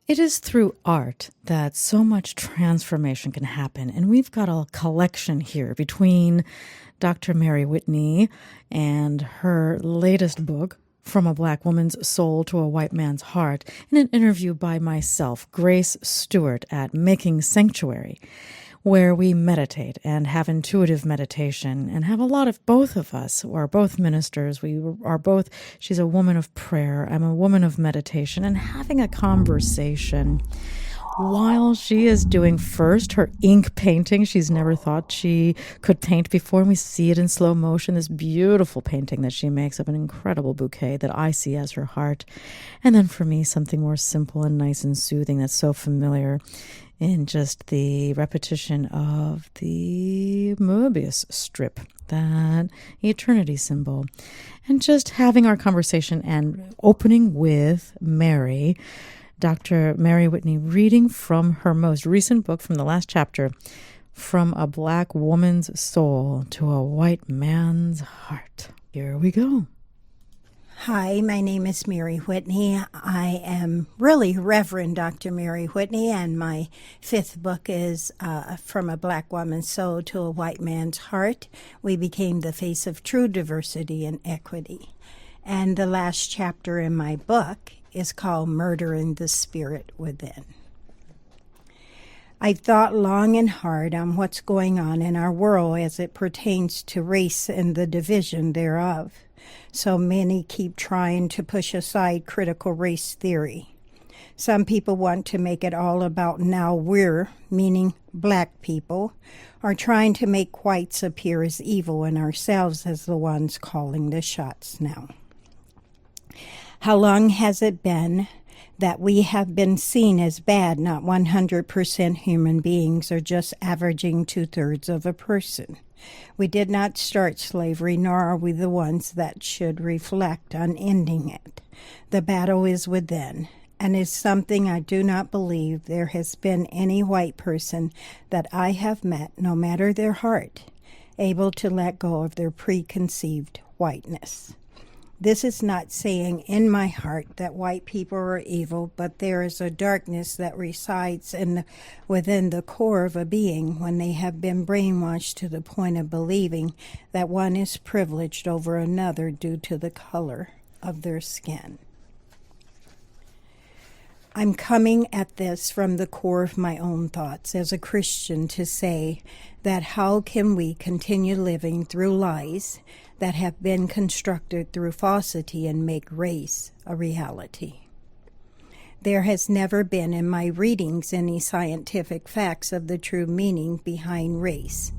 It is through art that so much transformation can happen. And we've got a collection here between Dr. Mary Whitney and her latest book, From a Black Woman's Soul to a White Man's Heart, in an interview by myself, Grace Stewart, at Making Sanctuary, where we meditate and have intuitive meditation and have a lot of, both of us are both ministers. We are both, she's a woman of prayer, I'm a woman of meditation, and having a conversation while she is doing first her ink painting. She's never thought she could paint before, and we see it in slow motion, this beautiful painting that she makes of an incredible bouquet that I see as her heart. And then for me, something more simple and nice and soothing that's so familiar in just the repetition of the Mobius strip, that eternity symbol. And just having our conversation and opening with Mary, Dr. Mary Whitney, reading from her most recent book, from the last chapter, From a Black Woman's Soul to a White Man's Heart. Here we go. Hi, my name is Mary Whitney. I am really Reverend Dr. Mary Whitney, and my fifth book is From a Black Woman's Soul to a White Man's Heart. We became the face of true diversity and equity. And the last chapter in my book is called Murdering the Spirit Within. I've thought long and hard on what's going on in our world as it pertains to race and the division thereof. So many keep trying to push aside critical race theory. Some people want to make it all about now we're, meaning black people, are trying to make whites appear as evil and ourselves as the ones calling the shots now. How long has it been that we have been seen as bad, not 100% human beings, or just averaging 2/3 of a person? We did not start slavery, nor are we the ones that should reflect on ending it. The battle is within, and is something I do not believe there has been any white person that I have met, no matter their heart, able to let go of their preconceived whiteness. This is not saying in my heart that white people are evil, but there is a darkness that resides within the core of a being when they have been brainwashed to the point of believing that one is privileged over another due to the color of their skin. I'm coming at this from the core of my own thoughts as a Christian to say that how can we continue living through lies that have been constructed through falsity and make race a reality? There has never been in my readings any scientific facts of the true meaning behind race.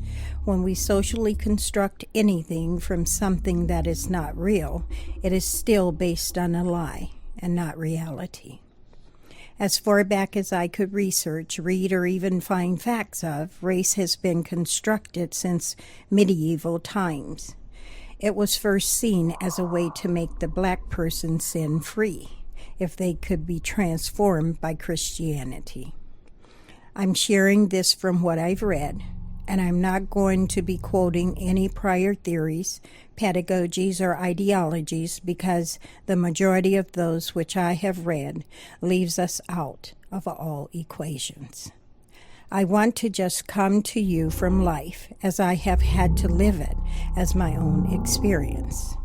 When we socially construct anything from something that is not real, it is still based on a lie and not reality. As far back as I could research, read, or even find facts of, race has been constructed since medieval times. It was first seen as a way to make the black person sin-free, if they could be transformed by Christianity. I'm sharing this from what I've read, and I'm not going to be quoting any prior theories, pedagogies, or ideologies, because the majority of those which I have read leaves us out of all equations. I want to just come to you from life as I have had to live it as my own experience.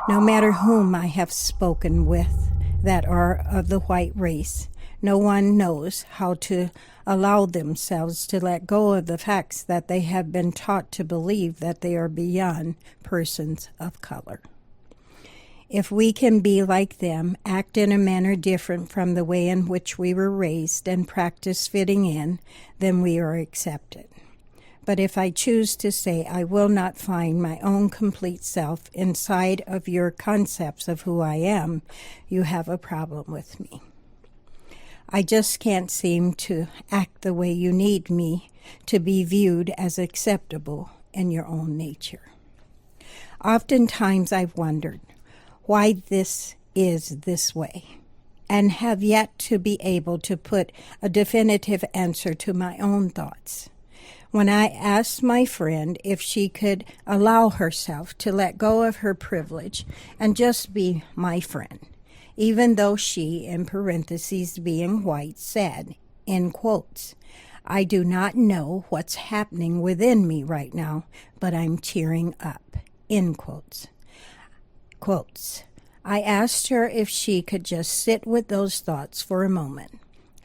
No matter whom I have spoken with that are of the white race, no one knows how to allow themselves to let go of the facts that they have been taught to believe that they are beyond persons of color. If we can be like them, act in a manner different from the way in which we were raised, and practice fitting in, then we are accepted. But if I choose to say I will not find my own complete self inside of your concepts of who I am, you have a problem with me. I just can't seem to act the way you need me to be viewed as acceptable in your own nature. Oftentimes I've wondered why this is this way, and have yet to be able to put a definitive answer to my own thoughts. When I asked my friend if she could allow herself to let go of her privilege and just be my friend, even though she, in parentheses being white, said, in quotes, "I do not know what's happening within me right now, but I'm tearing up," in quotes. Quotes. I asked her if she could just sit with those thoughts for a moment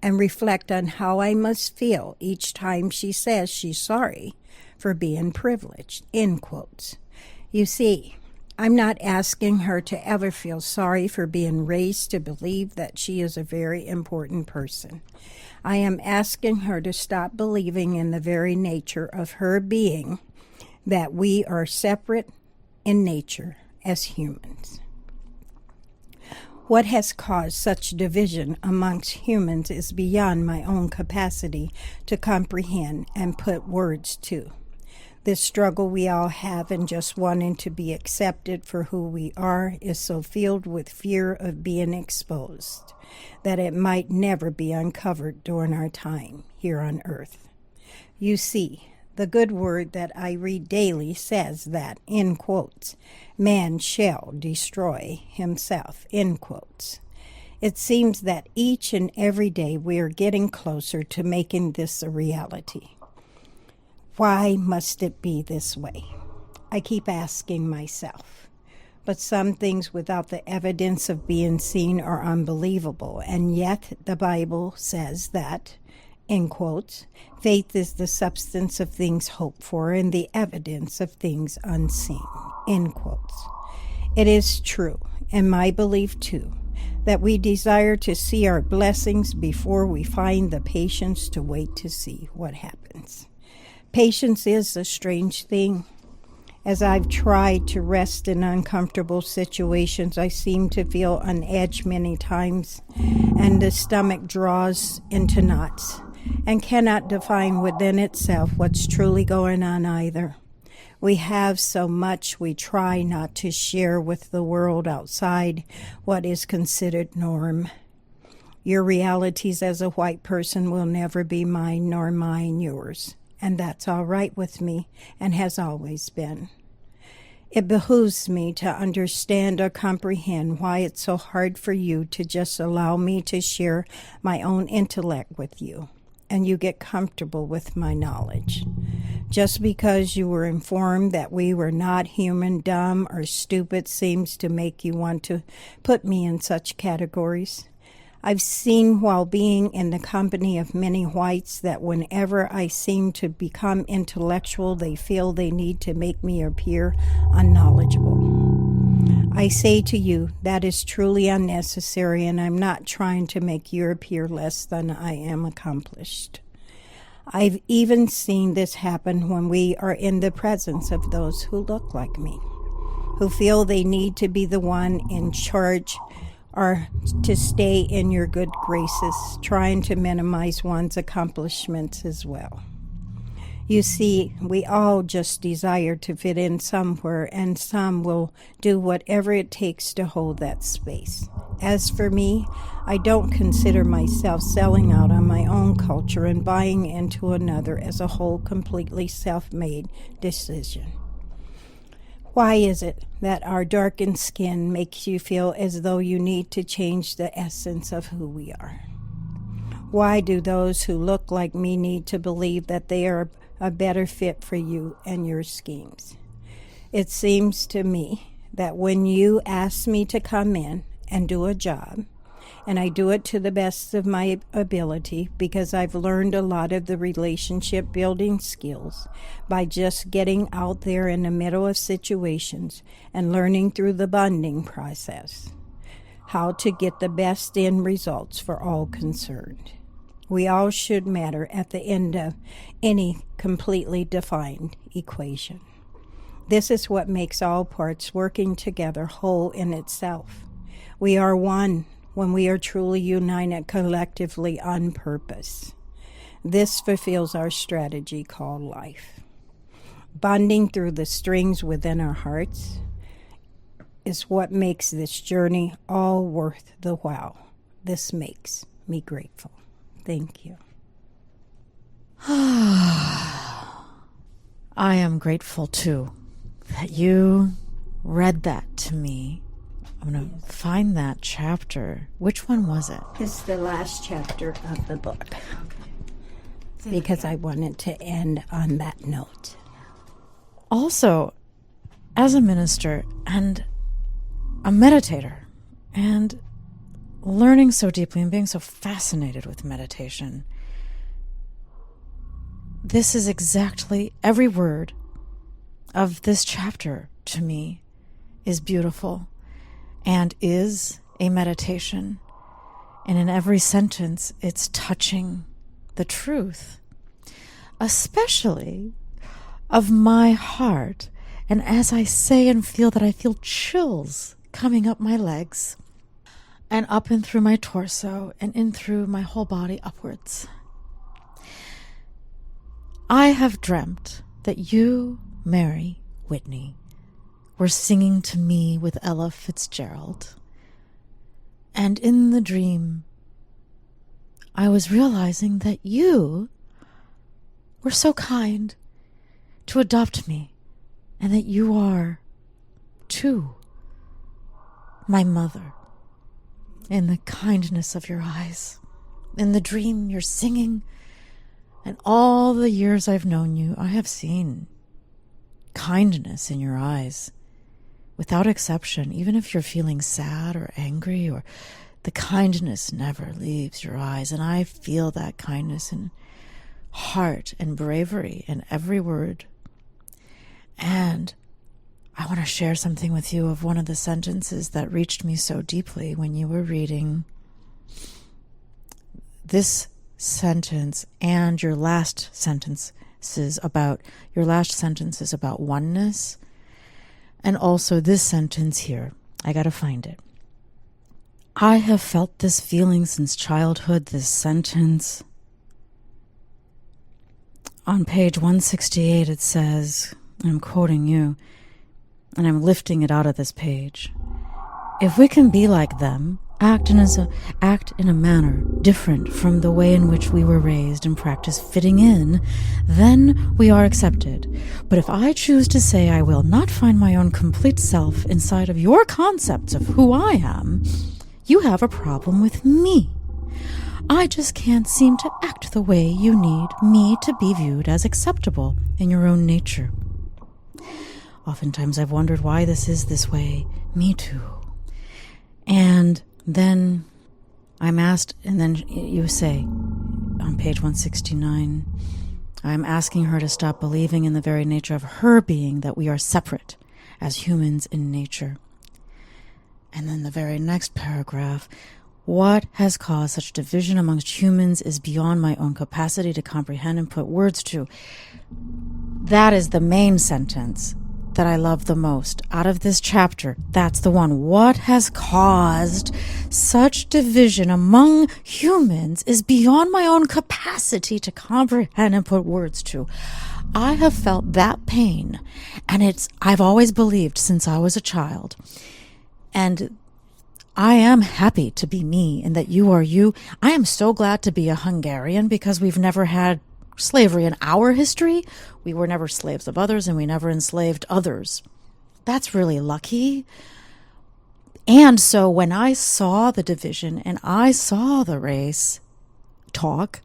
and reflect on how I must feel each time she says she's sorry for being privileged, in quotes. You see, I'm not asking her to ever feel sorry for being raised to believe that she is a very important person. I am asking her to stop believing in the very nature of her being that we are separate in nature as humans. What has caused such division amongst humans is beyond my own capacity to comprehend and put words to. This struggle we all have in just wanting to be accepted for who we are is so filled with fear of being exposed that it might never be uncovered during our time here on earth. You see, the good word that I read daily says that, in quotes, man shall destroy himself, in quotes. It seems that each and every day we are getting closer to making this a reality. Why must it be this way? I keep asking myself. But some things without the evidence of being seen are unbelievable, and yet the Bible says that, in quotes, faith is the substance of things hoped for and the evidence of things unseen, in quotes. It is true, and my belief too, that we desire to see our blessings before we find the patience to wait to see what happens. Patience is a strange thing. As I've tried to rest in uncomfortable situations, I seem to feel on edge many times, and the stomach draws into knots and cannot define within itself what's truly going on either. We have so much we try not to share with the world outside what is considered norm. Your realities as a white person will never be mine nor mine yours, and that's all right with me and has always been. It behooves me to understand or comprehend why it's so hard for you to just allow me to share my own intellect with you, and you get comfortable with my knowledge. Just because you were informed that we were not human, dumb, or stupid seems to make you want to put me in such categories. I've seen while being in the company of many whites that whenever I seem to become intellectual, they feel they need to make me appear unknowledgeable. I say to you, that is truly unnecessary, and I'm not trying to make you appear less than I am accomplished. I've even seen this happen when we are in the presence of those who look like me, who feel they need to be the one in charge or to stay in your good graces, trying to minimize one's accomplishments as well. You see, we all just desire to fit in somewhere, and some will do whatever it takes to hold that space. As for me, I don't consider myself selling out on my own culture and buying into another as a whole completely self-made decision. Why is it that our darkened skin makes you feel as though you need to change the essence of who we are? Why do those who look like me need to believe that they are a better fit for you and your schemes? It seems to me that when you ask me to come in and do a job, and I do it to the best of my ability because I've learned a lot of the relationship building skills by just getting out there in the middle of situations and learning through the bonding process how to get the best end results for all concerned. We all should matter at the end of any completely defined equation. This is what makes all parts working together whole in itself. We are one when we are truly united collectively on purpose. This fulfills our strategy called life. Bonding through the strings within our hearts is what makes this journey all worth the while. This makes me grateful. Thank you. I am grateful too that you read that to me I'm going to find that chapter. Which one was it? It's the last chapter of the book. Because I wanted to end on that note. Also, as a minister and a meditator, and learning so deeply and being so fascinated with meditation, this is exactly every word of this chapter to me is beautiful and is a meditation. And in every sentence, it's touching the truth, especially of my heart. And as I say and feel that, I feel chills coming up my legs and up and through my torso and in through my whole body upwards. I have dreamt that you, Mary Whitney, were singing to me with Ella Fitzgerald. And in the dream, I was realizing that you were so kind to adopt me, and that you are, too, my mother. In the kindness of your eyes, in the dream you're singing, and all the years I've known you, I have seen kindness in your eyes, without exception. Even if you're feeling sad or angry, or the kindness never leaves your eyes, and I feel that kindness in heart and bravery in every word. And I want to share something with you of one of the sentences that reached me so deeply when you were reading this sentence, and your last sentence is about oneness, and also this sentence here. I got to find it. I have felt this feeling since childhood. This sentence on page 168, it says, I'm quoting you, and I'm lifting it out of this page. If we can be like them, act in a manner different from the way in which we were raised and practice fitting in, then we are accepted. But if I choose to say I will not find my own complete self inside of your concepts of who I am, you have a problem with me. I just can't seem to act the way you need me to be viewed as acceptable in your own nature. Oftentimes I've wondered why this is this way. Me too. And then I'm asked, and then you say on page 169, I'm asking her to stop believing in the very nature of her being, that we are separate as humans in nature. And then the very next paragraph, what has caused such division amongst humans is beyond my own capacity to comprehend and put words to. That is the main sentence that I love the most out of this chapter. That's the one. What has caused such division among humans is beyond my own capacity to comprehend and put words to. I have felt that pain, and I've always believed since I was a child. And I am happy to be me and that you are you. I am so glad to be a Hungarian because we've never had slavery in our history. We were never slaves of others, and we never enslaved others. That's really lucky. And so when I saw the division and I saw the race talk,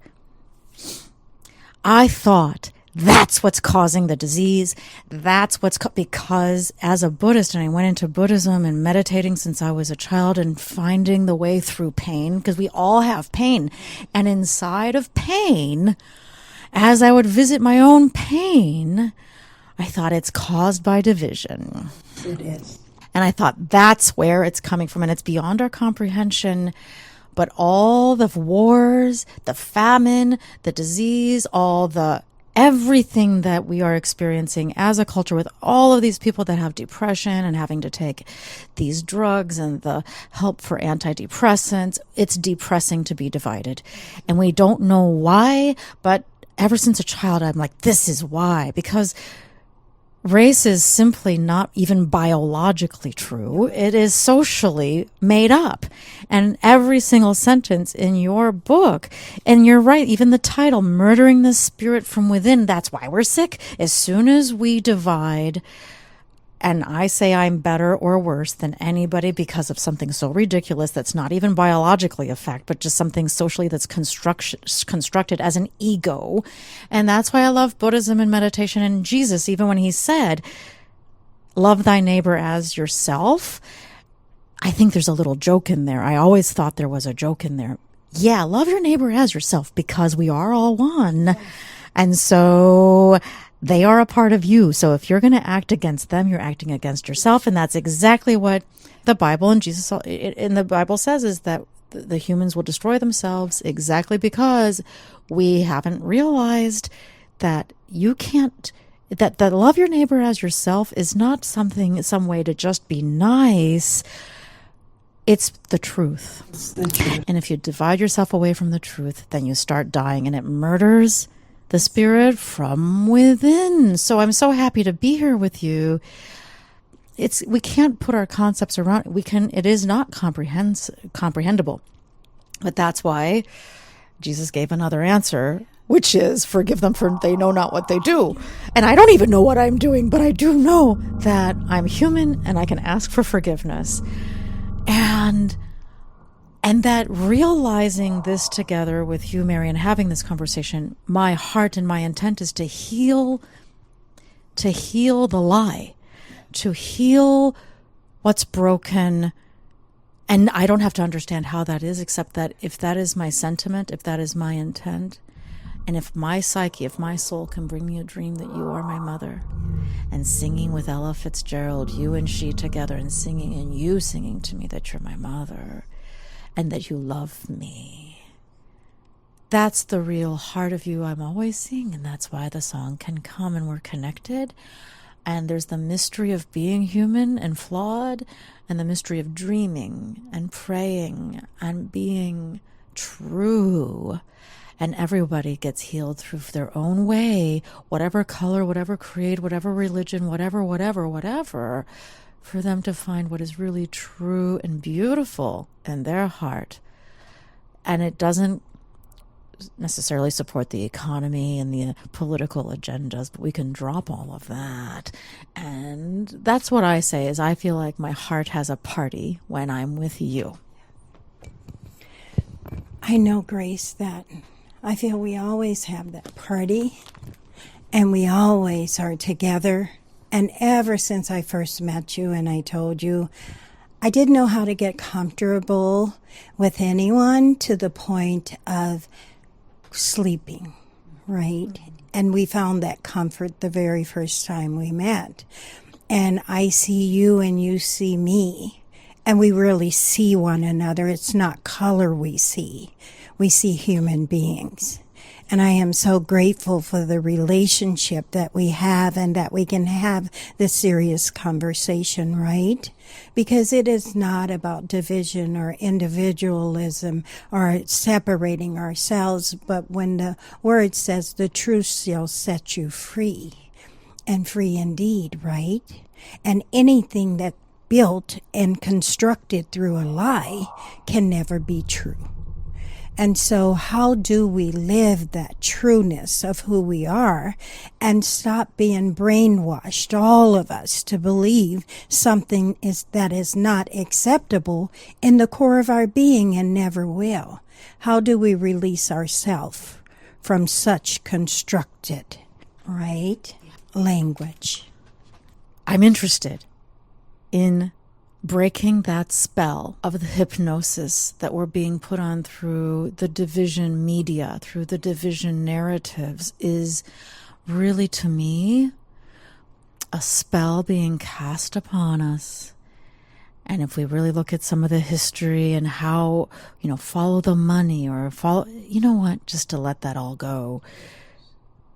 I thought, that's what's causing the disease. That's because as a Buddhist, and I went into Buddhism and meditating since I was a child and finding the way through pain, because we all have pain. And inside of pain, as I would visit my own pain, I thought it's caused by division. It is. And I thought that's where it's coming from. And it's beyond our comprehension. But all the wars, the famine, the disease, everything that we are experiencing as a culture, with all of these people that have depression and having to take these drugs and the help for antidepressants, it's depressing to be divided. And we don't know why, but ever since a child, I'm like, this is why. Because race is simply not even biologically true. It is socially made up. And every single sentence in your book, and you're right, even the title, Murdering the Spirit from Within, that's why we're sick. As soon as we divide and I say I'm better or worse than anybody because of something so ridiculous that's not even biologically a fact, but just something socially that's constructed as an ego. And that's why I love Buddhism and meditation and Jesus, even when he said, love thy neighbor as yourself. I think there's a little joke in there. I always thought there was a joke in there. Yeah, love your neighbor as yourself because we are all one. And so they are a part of you. So if you're going to act against them, you're acting against yourself. And that's exactly what the Bible and Jesus in the Bible says, is that the humans will destroy themselves exactly because we haven't realized that you can't, that love your neighbor as yourself is not some way to just be nice. It's the truth. It's the truth. And if you divide yourself away from the truth, then you start dying, and it murders the spirit from within. So I'm so happy to be here with you. We can't put our concepts around. It is not comprehensible. But that's why Jesus gave another answer, which is forgive them for they know not what they do. And I don't even know what I'm doing, but I do know that I'm human and I can ask for forgiveness. And that realizing this together with you, Mary, and having this conversation, my heart and my intent is to heal the lie, to heal what's broken. And I don't have to understand how that is, except that if that is my sentiment, if that is my intent, and if my psyche, if my soul can bring me a dream that you are my mother, and singing with Ella Fitzgerald, you and she together, and you singing to me that you're my mother, and that you love me. That's the real heart of you I'm always seeing, and that's why the song can come, and we're connected. And there's the mystery of being human and flawed, and the mystery of dreaming and praying and being true. And everybody gets healed through their own way, whatever color, whatever creed, whatever religion, whatever, for them to find what is really true and beautiful in their heart. And it doesn't necessarily support the economy and the political agendas, but we can drop all of that. And that's what I say, is I feel like my heart has a party when I'm with you. I know, Grace, that I feel we always have that party, and we always are together. And ever since I first met you and I told you, I didn't know how to get comfortable with anyone to the point of sleeping, right? And we found that comfort the very first time we met. And I see you and you see me, and we really see one another. It's not color we see human beings. And I am so grateful for the relationship that we have, and that we can have this serious conversation, right? Because it is not about division or individualism or separating ourselves, but when the word says the truth shall set you free, and free indeed, right? And anything that's built and constructed through a lie can never be true. And so how do we live that trueness of who we are and stop being brainwashed, all of us, to believe something that is not acceptable in the core of our being and never will? How do we release ourselves from such constructed, right, language? I'm interested in breaking that spell of the hypnosis that we're being put on through the division media, through the division narratives, is really, to me, a spell being cast upon us. And if we really look at some of the history and how, follow the money, or follow, just to let that all go.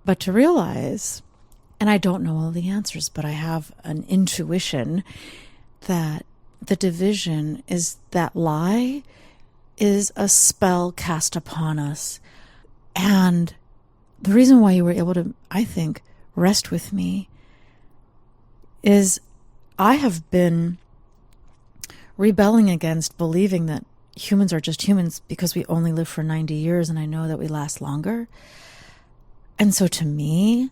But to realize, and I don't know all the answers, but I have an intuition that the division is that lie is a spell cast upon us. And the reason why you were able to, I think, rest with me is I have been rebelling against believing that humans are just humans because we only live for 90 years, and I know that we last longer. And so to me,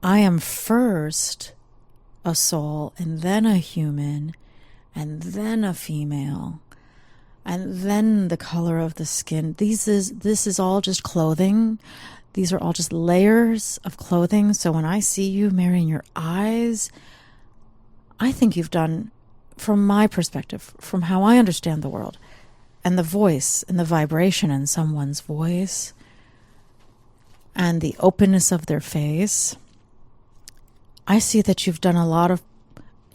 I am first a soul, and then a human, and then a female, and then the color of the skin. This is all just clothing. These are all just layers of clothing. So when I see you, Mary, in your eyes, I think you've done, from my perspective, from how I understand the world, and the voice and the vibration in someone's voice, and the openness of their face, I see that you've done a lot of,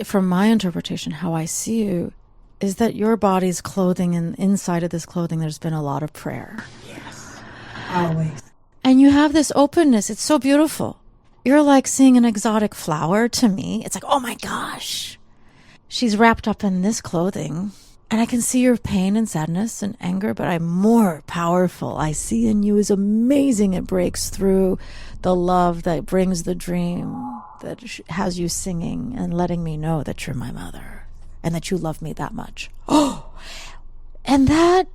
from my interpretation, how I see you, is that your body's clothing, and inside of this clothing there's been a lot of prayer. Yes, always. And you have this openness. It's so beautiful. You're like seeing an exotic flower to me. It's like, oh my gosh, she's wrapped up in this clothing. And I can see your pain and sadness and anger, but I'm more powerful. I see in you is amazing. It breaks through the love that brings the dream, that has you singing and letting me know that you're my mother and that you love me that much. Oh, and that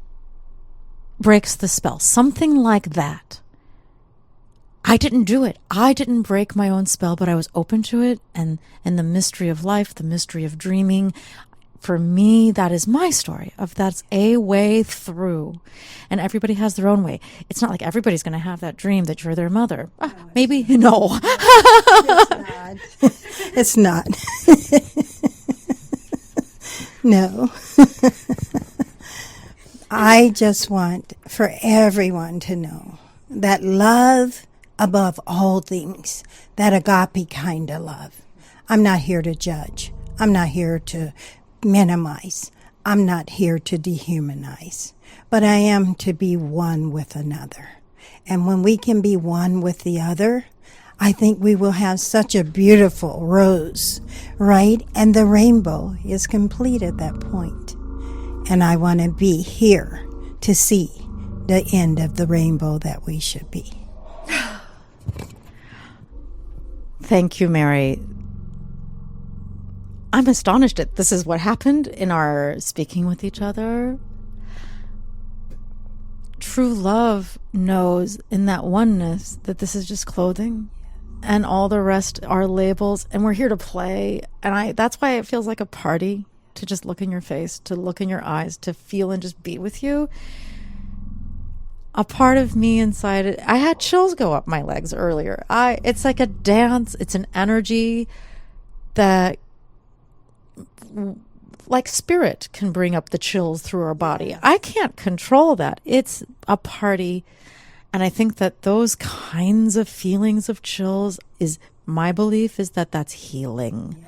breaks the spell. Something like that. I didn't do it. I didn't break my own spell, but I was open to it. And the mystery of life, the mystery of dreaming, for me, that is my story of that's a way through. And everybody has their own way. It's not like everybody's going to have that dream that you're their mother. Maybe, no. It's not. No. I just want for everyone to know that love above all things, that agape kind of love. I'm not here to judge. I'm not here to minimize. I'm not here to dehumanize. But I am to be one with another. And when we can be one with the other, I think we will have such a beautiful rose, right? And the rainbow is complete at that point. And I want to be here to see the end of the rainbow that we should be. Thank you, Mary. I'm astonished that this is what happened in our speaking with each other. True love knows in that oneness that this is just clothing and all the rest are labels, and we're here to play. And that's why it feels like a party, to just look in your face, to look in your eyes, to feel and just be with you. A part of me inside it, I had chills go up my legs earlier. It's like a dance. It's an energy that, like spirit, can bring up the chills through our body. I can't control that. It's a party. And I think that those kinds of feelings of chills is, my belief is that that's healing. Yeah.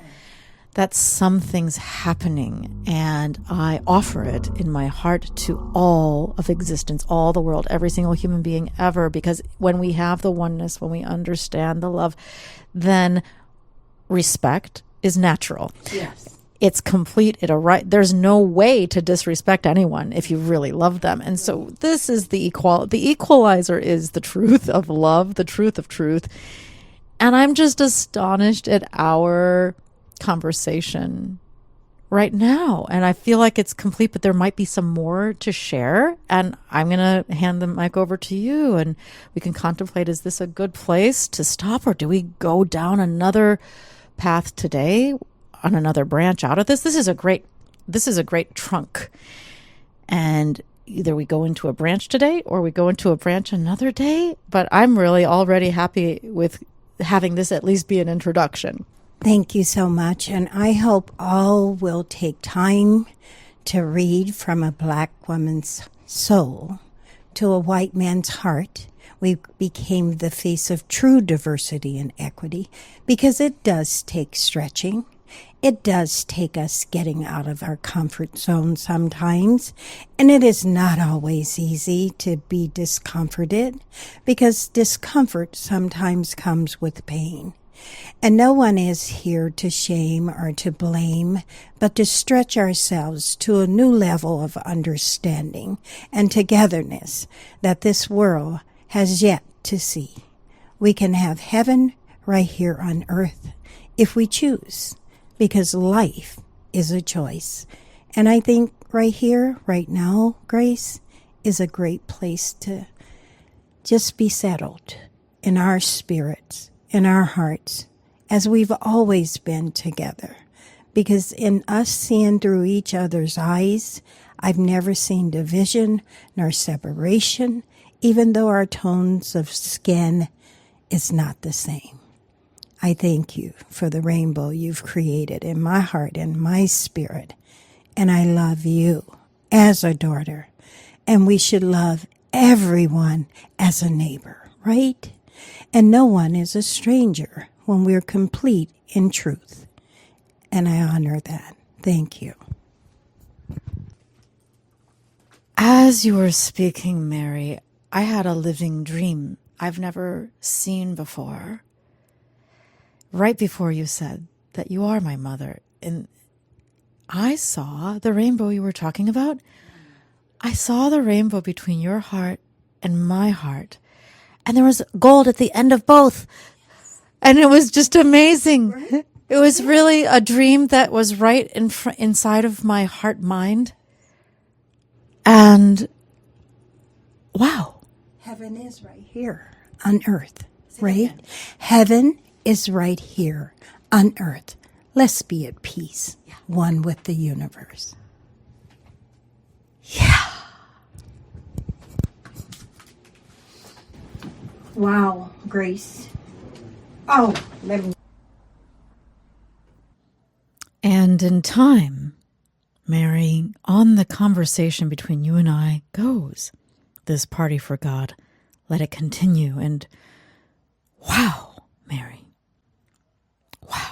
That something's happening, and I offer it in my heart to all of existence, all the world, every single human being ever, because when we have the oneness, when we understand the love, then respect is natural. Yes. It's complete. There's no way to disrespect anyone if you really love them. And so this is the equalizer is the truth of love, the truth of truth. And I'm just astonished at our conversation right now, and I feel like it's complete, but there might be some more to share, and I'm gonna hand the mic over to you, and we can contemplate, is this a good place to stop, or do we go down another path today on another branch out of this? This is a great trunk, and either we go into a branch today or we go into a branch another day, but I'm really already happy with having this at least be an introduction. Thank you so much, and I hope all will take time to read from a black woman's soul to a white man's heart. We became the face of true diversity and equity, because it does take stretching. It does take us getting out of our comfort zone sometimes, and it is not always easy to be discomforted, because discomfort sometimes comes with pain. And no one is here to shame or to blame, but to stretch ourselves to a new level of understanding and togetherness that this world has yet to see. We can have heaven right here on earth if we choose, because life is a choice. And I think right here, right now, Grace, is a great place to just be settled in our spirits, in our hearts, as we've always been together. Because in us seeing through each other's eyes, I've never seen division nor separation, even though our tones of skin is not the same. I thank you for the rainbow you've created in my heart and my spirit. And I love you as a daughter. And we should love everyone as a neighbor, right? And no one is a stranger when we're complete in truth. And I honor that. Thank you. As you were speaking, Mary, I had a living dream I've never seen before. Right before you said that you are my mother, and I saw the rainbow you were talking about. I saw the rainbow between your heart and my heart, and there was gold at the end of both. And it was just amazing. Right? It was really a dream that was right inside of my heart mind. And wow. Heaven is right here on earth, right? Heaven is right here on earth. Let's be at peace, one with the universe. Yeah. Wow, Grace. Oh, let me. And in time, Mary, on the conversation between you and I goes this party for God. Let it continue. And wow, Mary. Wow.